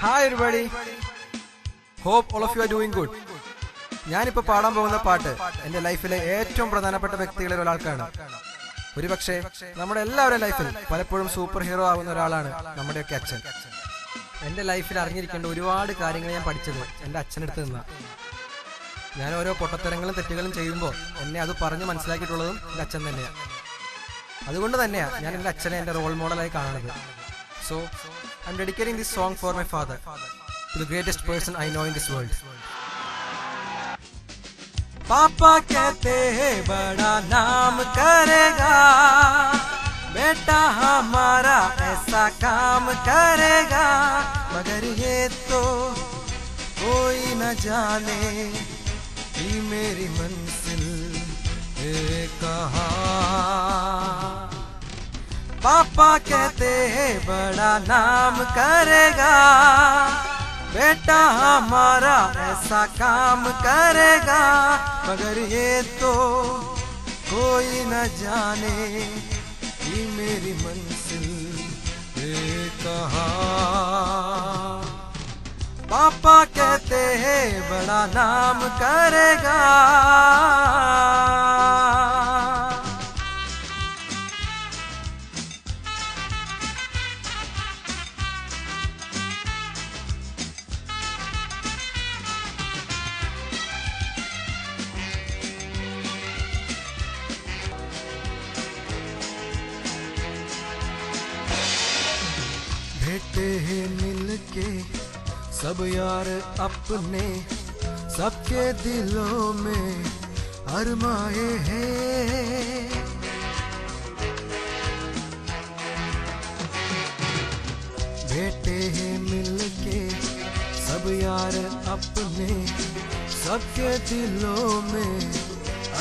Hi everybody, hope all of you are doing good. ഞാനിപ്പോൾ പാടാൻ പോകുന്ന പാട്ട് എൻ്റെ ലൈഫിലെ ഏറ്റവും പ്രധാനപ്പെട്ട വ്യക്തികളിൽ ഒരാൾക്കാണ്. ഒരുപക്ഷെ നമ്മുടെ എല്ലാവരുടെ ലൈഫിൽ പലപ്പോഴും സൂപ്പർ ഹീറോ ആവുന്ന ഒരാളാണ് നമ്മുടെയൊക്കെ അച്ഛൻ. എൻ്റെ ലൈഫിൽ അറിഞ്ഞിരിക്കേണ്ട ഒരുപാട് കാര്യങ്ങൾ ഞാൻ പഠിച്ചത് എൻ്റെ അച്ഛനടുത്ത് നിന്നാണ്. ഞാൻ ഓരോ പൊട്ടത്തരങ്ങളും തെറ്റുകളും ചെയ്യുമ്പോൾ എന്നെ അത് പറഞ്ഞ് മനസ്സിലാക്കിയിട്ടുള്ളതും എൻ്റെ അച്ഛൻ തന്നെയാണ്. അതുകൊണ്ട് തന്നെയാണ് ഞാൻ എൻ്റെ അച്ഛനെ എൻ്റെ റോൾ മോഡലായി കാണുന്നത്. So, I'm dedicating this song for my father, to the greatest person I know in this world. पापा कहते हैं बड़ा नाम करेगा, बेटा हमारा ऐसा काम करेगा, मगर ये तो कोई न जाने कि मेरी मंजिल है कहाँ. पापा कहते हैं बड़ा नाम करेगा, बेटा हमारा ऐसा काम करेगा, मगर ये तो कोई न जाने कि मेरी मंजिल है कहाँ. पापा कहते हैं बड़ा नाम करेगा. भेटे हैं मिलके सब यार अपने, सबके दिलों में अरमाए हैं. भेटे हैं मिलके सब यार अपने, सबके दिलों में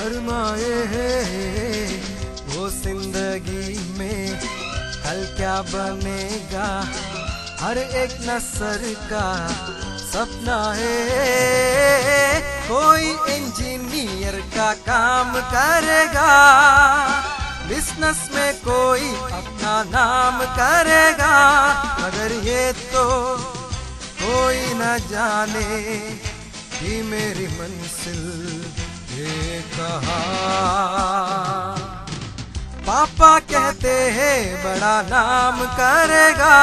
अरमाए हैं. वो जिंदगी में कल क्या बनेगा, हर एक नसर का सपना है. कोई इंजीनियर का काम करेगा, बिजनेस में कोई अपना नाम करेगा, मगर ये तो कोई न जाने कि मेरी मंजिल ये कहाँ. पापा कहते हैं बड़ा नाम करेगा.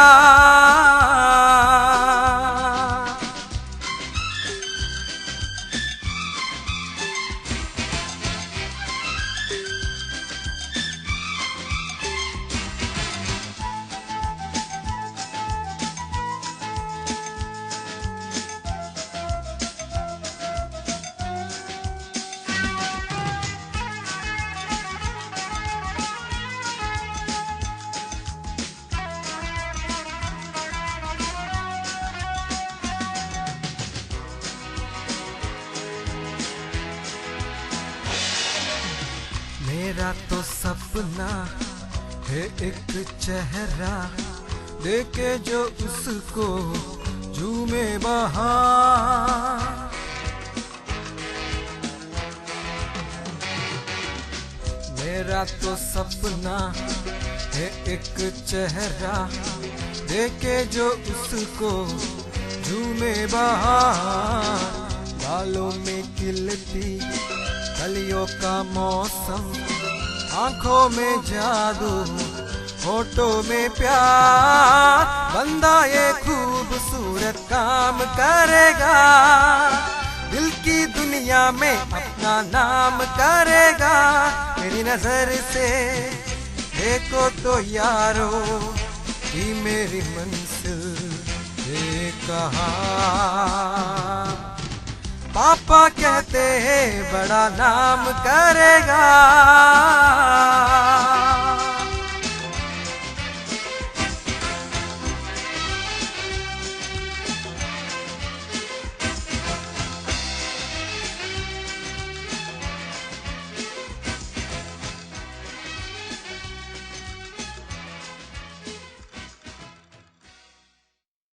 मेरा तो सपना है एक चेहरा, देखे जो उसको झूमे बहार. मेरा तो सपना है एक चेहरा, देखे जो उसको झूमे बहार. बालों में खिलती कलियों का मौसम, आंखों में जादू, होठों में प्यार. बंदा ये खूबसूरत काम करेगा, दिल की दुनिया में अपना नाम करेगा. मेरी नजर से देखो तो यारो कि मेरी मंजिल है कहाँ. पापा कहते हैं बड़ा नाम करेगा.